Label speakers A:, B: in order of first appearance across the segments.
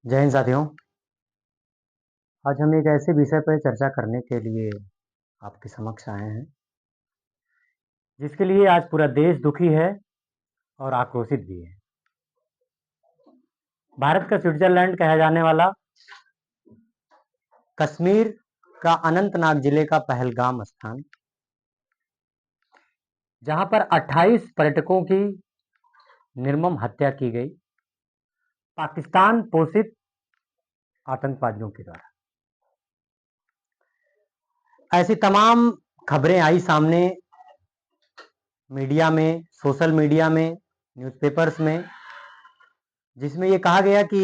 A: जय हिंद साथियों। आज हम एक ऐसे विषय पर चर्चा करने के लिए आपके समक्ष आए हैं जिसके लिए आज पूरा देश दुखी है और आक्रोशित भी है। भारत का स्विट्जरलैंड कहा जाने वाला कश्मीर का अनंतनाग जिले का पहलगाम स्थान, जहां पर 28 पर्यटकों की निर्मम हत्या की गई पाकिस्तान पोषित आतंकवादियों के द्वारा। ऐसी तमाम खबरें आई सामने, मीडिया में, सोशल मीडिया में, न्यूज़पेपर्स में, जिसमें यह कहा गया कि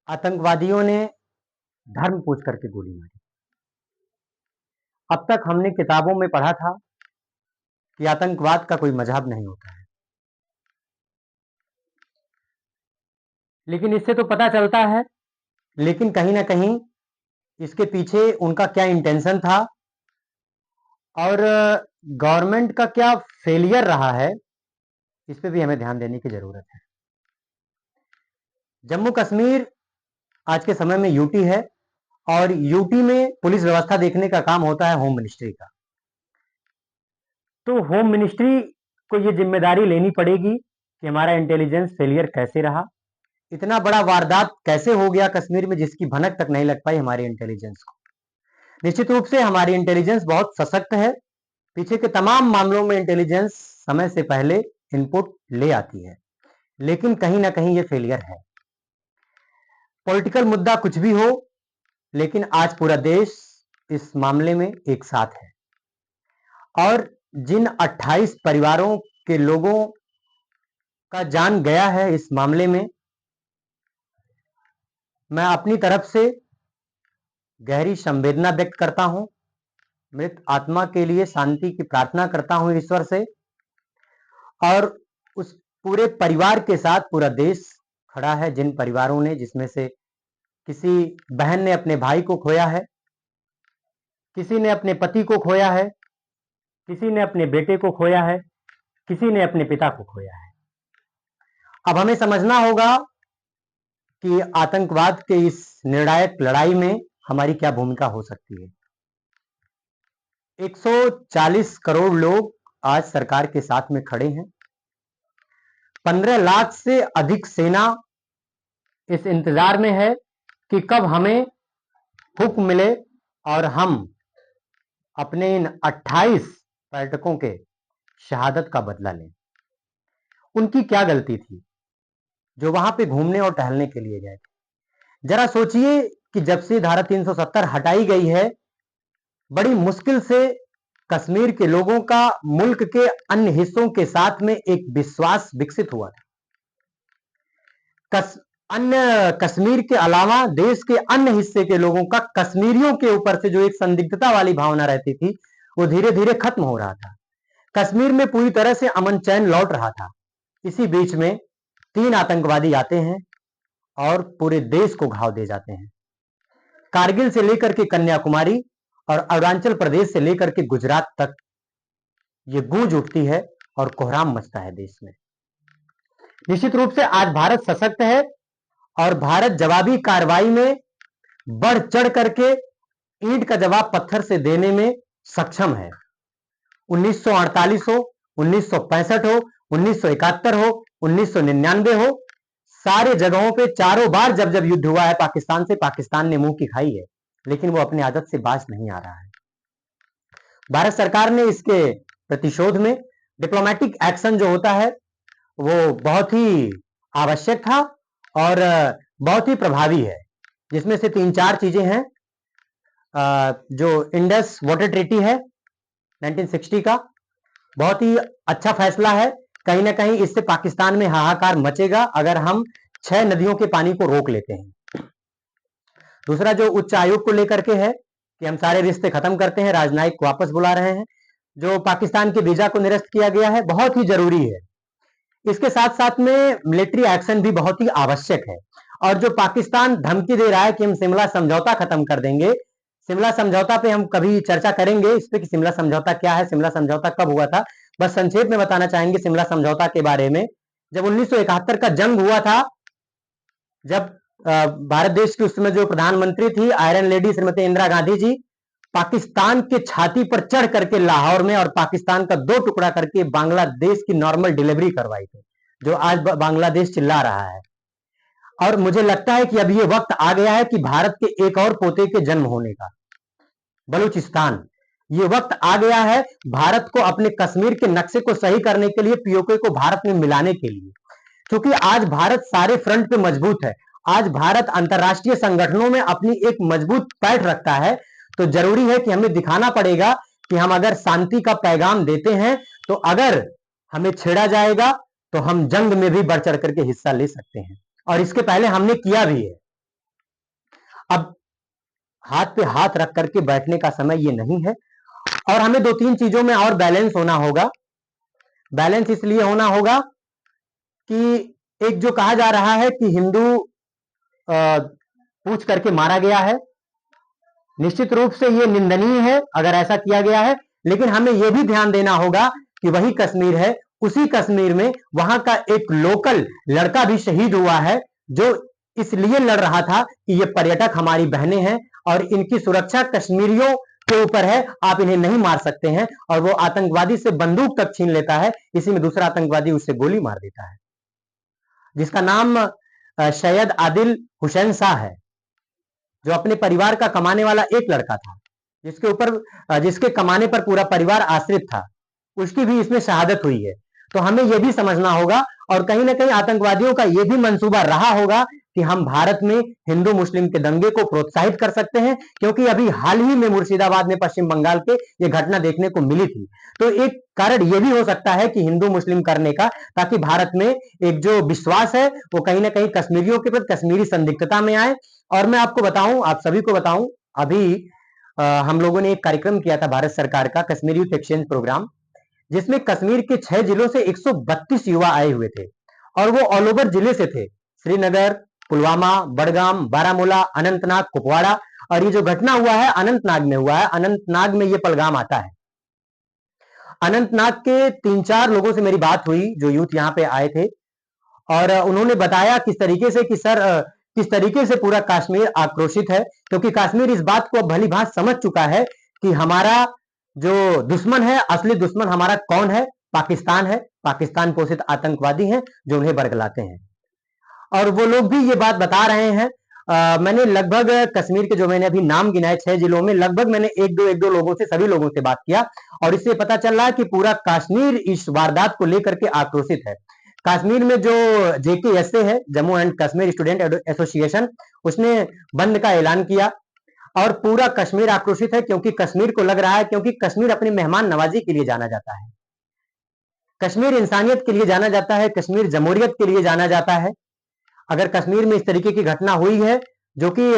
A: आतंकवादियों ने धर्म पूछ करके गोली मारी। अब तक हमने किताबों में पढ़ा था कि आतंकवाद का कोई मजहब नहीं होता है, लेकिन इससे तो पता चलता है, लेकिन कहीं ना कहीं इसके पीछे उनका क्या इंटेंशन था और गवर्नमेंट का क्या फेलियर रहा है, इस पे भी हमें ध्यान देने की जरूरत है। जम्मू कश्मीर आज के समय में यूटी है और यूटी में पुलिस व्यवस्था देखने का काम होता है होम मिनिस्ट्री का। तो होम मिनिस्ट्री को यह जिम्मेदारी लेनी पड़ेगी कि हमारा इंटेलिजेंस फेलियर कैसे रहा, इतना बड़ा वारदात कैसे हो गया कश्मीर में जिसकी भनक तक नहीं लग पाई हमारी इंटेलिजेंस को। निश्चित रूप से हमारी इंटेलिजेंस बहुत सशक्त है, पीछे के तमाम मामलों में इंटेलिजेंस समय से पहले इनपुट ले आती है, लेकिन कहीं ना कहीं ये फेलियर है। पॉलिटिकल मुद्दा कुछ भी हो, लेकिन आज पूरा देश इस मामले में एक साथ है और जिन 28 परिवारों के लोगों का जान गया है इस मामले में, मैं अपनी तरफ से गहरी संवेदना व्यक्त करता हूं, मृत आत्मा के लिए शांति की प्रार्थना करता हूं ईश्वर से, और उस पूरे परिवार के साथ पूरा देश खड़ा है। जिन परिवारों ने, जिसमें से किसी बहन ने अपने भाई को खोया है, किसी ने अपने पति को खोया है, किसी ने अपने बेटे को खोया है, किसी ने अपने पिता को खोया है। अब हमें समझना होगा कि आतंकवाद के इस निर्णायक लड़ाई में हमारी क्या भूमिका हो सकती है। 140 करोड़ लोग आज सरकार के साथ में खड़े हैं। 15 लाख से अधिक सेना इस इंतजार में है कि कब हमें हुक्म मिले और हम अपने इन 28 पर्यटकों के शहादत का बदला लें। उनकी क्या गलती थी जो वहां पे घूमने और टहलने के लिए गए थे? जरा सोचिए कि जब से धारा 370 हटाई गई है, बड़ी मुश्किल से कश्मीर के लोगों का मुल्क के अन्य हिस्सों के साथ में एक विश्वास विकसित हुआ था। अन्य कश्मीर के अलावा देश के अन्य हिस्से के लोगों का कश्मीरियों के ऊपर से जो एक संदिग्धता वाली भावना रहती थी, वो धीरे धीरे खत्म हो रहा था। कश्मीर में पूरी तरह से अमन चैन लौट रहा था। इसी बीच में 3 आतंकवादी आते हैं और पूरे देश को घाव दे जाते हैं। कारगिल से लेकर के कन्याकुमारी और अरुणाचल प्रदेश से लेकर के गुजरात तक ये गूंज उठती है और कोहराम मचता है देश में। निश्चित रूप से आज भारत सशक्त है और भारत जवाबी कार्रवाई में बढ़ चढ़ करके ईंट का जवाब पत्थर से देने में सक्षम है। 1948 हो, 1965 हो, 1971 हो, 1999 हो, सारे जगहों पे चारों बार जब जब युद्ध हुआ है पाकिस्तान से, पाकिस्तान ने मुंह की खाई है, लेकिन वो अपनी आदत से बाज नहीं आ रहा है। भारत सरकार ने इसके प्रतिशोध में डिप्लोमेटिक एक्शन जो होता है वो बहुत ही आवश्यक था और बहुत ही प्रभावी है, जिसमें से 3-4 चीजें हैं। जो इंडस वाटर ट्रीटी है 1960 का, बहुत ही अच्छा फैसला है। कहीं ना कहीं इससे पाकिस्तान में हाहाकार मचेगा अगर हम 6 नदियों के पानी को रोक लेते हैं। दूसरा जो उच्च आयोग को लेकर के है कि हम सारे रिश्ते खत्म करते हैं, राजनयिक को वापस बुला रहे हैं। जो पाकिस्तान के वीजा को निरस्त किया गया है, बहुत ही जरूरी है। इसके साथ साथ में मिलिट्री एक्शन भी बहुत ही आवश्यक है। और जो पाकिस्तान धमकी दे रहा है कि हम शिमला समझौता खत्म कर देंगे, शिमला समझौता पे हम कभी चर्चा करेंगे इस पे कि शिमला समझौता क्या है, शिमला समझौता कब हुआ था। बस संक्षेप में बताना चाहेंगे शिमला समझौता के बारे में। जब 1971 का जंग हुआ था, जब भारत देश की उस समय जो प्रधानमंत्री थी आयरन लेडी श्रीमती इंदिरा गांधी जी पाकिस्तान के छाती पर चढ़ करके लाहौर में और पाकिस्तान का दो टुकड़ा करके बांग्लादेश की नॉर्मल डिलीवरी करवाई थी, जो आज बांग्लादेश चिल्ला रहा है। और मुझे लगता है कि अब ये वक्त आ गया है कि भारत के एक और पोते के जन्म होने का, बलूचिस्तान। ये वक्त आ गया है भारत को अपने कश्मीर के नक्शे को सही करने के लिए, पीओके को भारत में मिलाने के लिए, क्योंकि आज भारत सारे फ्रंट पे मजबूत है। आज भारत अंतरराष्ट्रीय संगठनों में अपनी एक मजबूत पैठ रखता है। तो जरूरी है कि हमें दिखाना पड़ेगा कि हम अगर शांति का पैगाम देते हैं तो अगर हमें छेड़ा जाएगा तो हम जंग में भी बढ़ चढ़ करके हिस्सा ले सकते हैं, और इसके पहले हमने किया भी है। अब हाथ पे हाथ रख करके बैठने का समय ये नहीं है, और हमें दो तीन चीजों में और बैलेंस होना होगा। बैलेंस इसलिए होना होगा कि एक जो कहा जा रहा है कि हिंदू पूछ करके मारा गया है, निश्चित रूप से ये निंदनीय है अगर ऐसा किया गया है, लेकिन हमें यह भी ध्यान देना होगा कि वही कश्मीर है, उसी कश्मीर में वहां का एक लोकल लड़का भी शहीद हुआ है, जो इसलिए लड़ रहा था कि ये पर्यटक हमारी बहनें हैं और इनकी सुरक्षा कश्मीरियों के ऊपर है, आप इन्हें नहीं मार सकते हैं। और वो आतंकवादी से बंदूक तक छीन लेता है, इसी में दूसरा आतंकवादी उससे गोली मार देता है, जिसका नाम सैयद आदिल हुसैन शाह है, जो अपने परिवार का कमाने वाला एक लड़का था, जिसके कमाने पर पूरा परिवार आश्रित था, उसकी भी इसमें शहादत हुई है। तो हमें यह भी समझना होगा, और कहीं ना कहीं आतंकवादियों का यह भी मंसूबा रहा होगा कि हम भारत में हिंदू मुस्लिम के दंगे को प्रोत्साहित कर सकते हैं, क्योंकि अभी हाल ही में मुर्शिदाबाद में पश्चिम बंगाल के ये घटना देखने को मिली थी। तो एक कारण यह भी हो सकता है कि हिंदू मुस्लिम करने का, ताकि भारत में एक जो विश्वास है वो कहीं ना कहीं कश्मीरियों के प्रति, कश्मीरी संदिग्धता में आए। और मैं आपको बताऊं, आप सभी को बताऊं, अभी हम लोगों ने एक कार्यक्रम किया था भारत सरकार का, कश्मीर यूथ एक्सचेंज प्रोग्राम, जिसमें कश्मीर के 6 जिलों से 132 युवा आए हुए थे, और वो ऑल ओवर जिले से थे, श्रीनगर, पुलवामा, बड़गाम, बारामूला, अनंतनाग, कुपवाड़ा। और ये जो घटना हुआ है अनंतनाग में हुआ है, अनंतनाग में ये पलगाम आता है। अनंतनाग के 3-4 लोगों से मेरी बात हुई जो यूथ यहाँ पे आए थे, और उन्होंने बताया किस तरीके से कि सर किस तरीके से पूरा कश्मीर आक्रोशित है, क्योंकि कश्मीर इस बात को भली भांति समझ चुका है कि हमारा जो दुश्मन है, असली दुश्मन हमारा कौन है, पाकिस्तान है। पाकिस्तान पोषित आतंकवादी हैं जो उन्हें बरगलाते हैं, और वो लोग भी ये बात बता रहे हैं। मैंने लगभग कश्मीर के जो मैंने अभी नाम गिनाए 6 जिलों में, लगभग मैंने एक दो लोगों से, सभी लोगों से बात किया, और इससे पता चल रहा है कि पूरा कश्मीर इस वारदात को लेकर के आक्रोशित है। कश्मीर में जो JKSA है, Jammu and Kashmir student association, उसने बंद का ऐलान किया, और पूरा कश्मीर आक्रोशित है, क्योंकि कश्मीर को लग रहा है, क्योंकि कश्मीर अपनी मेहमान नवाजी के लिए जाना जाता है, कश्मीर इंसानियत के लिए जाना जाता है, कश्मीर जमहूरियत के लिए जाना जाता है। अगर कश्मीर में इस तरीके की घटना हुई है, जो कि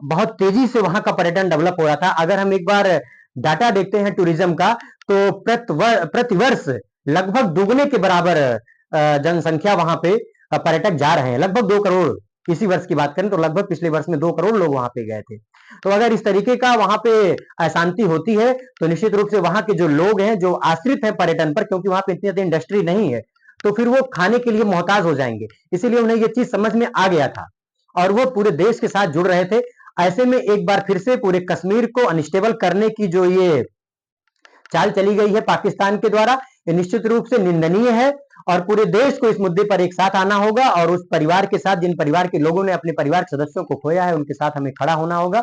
A: बहुत तेजी से वहां का पर्यटन डेवलप हो रहा था, अगर हम एक बार डाटा देखते हैं टूरिज्म का, तो प्रतिवर्ष लगभग दुगने के बराबर जनसंख्या वहां पे पर्यटक जा रहे हैं, लगभग 2 करोड़। इसी वर्ष की बात करें तो लगभग पिछले वर्ष में 2 करोड़ लोग वहां पे गए थे। तो अगर इस तरीके का वहां पे अशांति होती है, तो निश्चित रूप से वहां के जो लोग हैं, जो आश्रित हैं पर्यटन पर, क्योंकि वहां पे इतनी ज्यादा इंडस्ट्री नहीं है, तो फिर वो खाने के लिए मोहताज हो जाएंगे। इसीलिए उन्हें ये चीज समझ में आ गया था, और वो पूरे देश के साथ जुड़ रहे थे। ऐसे में एक बार फिर से पूरे कश्मीर को अनस्टेबल करने की जो ये चाल चली गई है पाकिस्तान के द्वारा, ये निश्चित रूप से निंदनीय है, और पूरे देश को इस मुद्दे पर एक साथ आना होगा, और उस परिवार के साथ, जिन परिवार के लोगों ने अपने परिवार के सदस्यों को खोया है, उनके साथ हमें खड़ा होना होगा,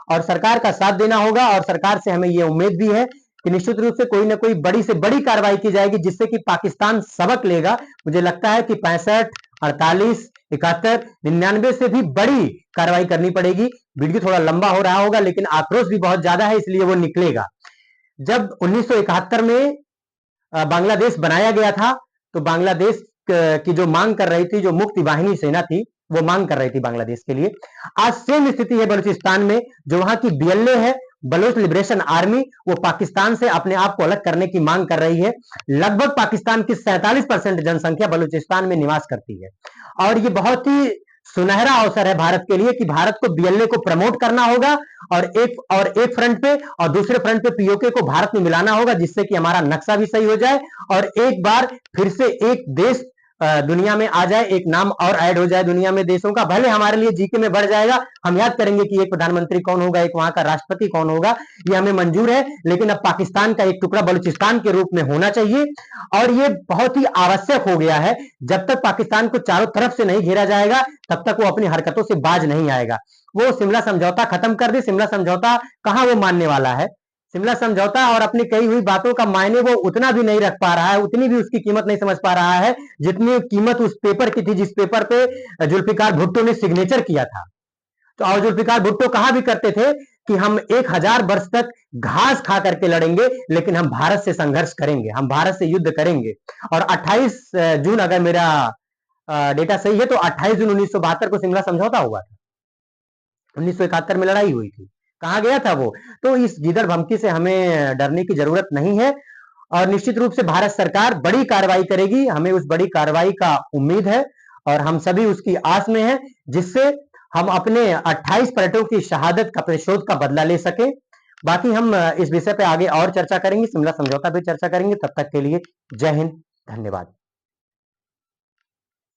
A: और सरकार का साथ देना होगा। और सरकार से हमें यह उम्मीद भी है कि निश्चित रूप से कोई ना कोई बड़ी से बड़ी कार्रवाई की जाएगी, जिससे कि पाकिस्तान सबक लेगा। मुझे लगता है कि 65, 48, 71, 99 से भी बड़ी कार्रवाई करनी पड़ेगी। वीडियो थोड़ा लंबा हो रहा होगा, लेकिन आक्रोश भी बहुत ज्यादा है, इसलिए वो निकलेगा। जब 1971 में बांग्लादेश बनाया गया था, तो बांग्लादेश की जो मांग कर रही थी, जो मुक्ति वाहिनी सेना थी, वो मांग कर रही थी बांग्लादेश के लिए। आज सेम स्थिति है बलूचिस्तान में, जो वहां की BLA है, बलोच लिबरेशन आर्मी, वो पाकिस्तान से अपने आप को अलग करने की मांग कर रही है। लगभग पाकिस्तान की 47% जनसंख्या बलूचिस्तान में निवास करती है, और ये बहुत ही सुनहरा अवसर है भारत के लिए कि भारत को BLA को प्रमोट करना होगा, और एक फ्रंट पे, और दूसरे फ्रंट पे POK को भारत में मिलाना होगा, जिससे कि हमारा नक्शा भी सही हो जाए, और एक बार फिर से एक देश दुनिया में आ जाए, एक नाम और ऐड हो जाए दुनिया में देशों का, भले हमारे लिए जीके में बढ़ जाएगा, हम याद करेंगे कि एक प्रधानमंत्री कौन होगा, एक वहां का राष्ट्रपति कौन होगा, ये हमें मंजूर है, लेकिन अब पाकिस्तान का एक टुकड़ा बलूचिस्तान के रूप में होना चाहिए। और ये बहुत ही आवश्यक हो गया है। जब तक पाकिस्तान को चारों तरफ से नहीं घेरा जाएगा, तब तक वो अपनी हरकतों से बाज नहीं आएगा। वो शिमला समझौता खत्म कर दे, शिमला समझौता कहां वो मानने वाला है। शिमला समझौता और अपनी कही हुई बातों का मायने वो उतना भी नहीं रख पा रहा है, उतनी भी उसकी कीमत नहीं समझ पा रहा है जितनी कीमत उस पेपर की थी जिस पेपर पे जुल्फिकार भुट्टो ने सिग्नेचर किया था। तो और जुल्फिकार भुट्टो कहा भी करते थे कि हम 1000 वर्ष तक घास खा करके लड़ेंगे, लेकिन हम भारत से संघर्ष करेंगे, हम भारत से युद्ध करेंगे। और 28 जून, अगर मेरा डेटा सही है, तो 28 जून 1972 को शिमला समझौता हुआ था। 1971 में लड़ाई हुई थी, कहा गया था वो। तो इस जिदर धमकी से हमें डरने की जरूरत नहीं है, और निश्चित रूप से भारत सरकार बड़ी कार्रवाई करेगी, हमें उस बड़ी कार्रवाई का उम्मीद है और हम सभी उसकी आस में हैं, जिससे हम अपने 28 पर्यटकों की शहादत का, प्रतिशोध का बदला ले सके। बाकी हम इस विषय पे आगे और चर्चा करेंगे, शिमला समझौता पे चर्चा करेंगे। तब तक के लिए जय हिंद, धन्यवाद।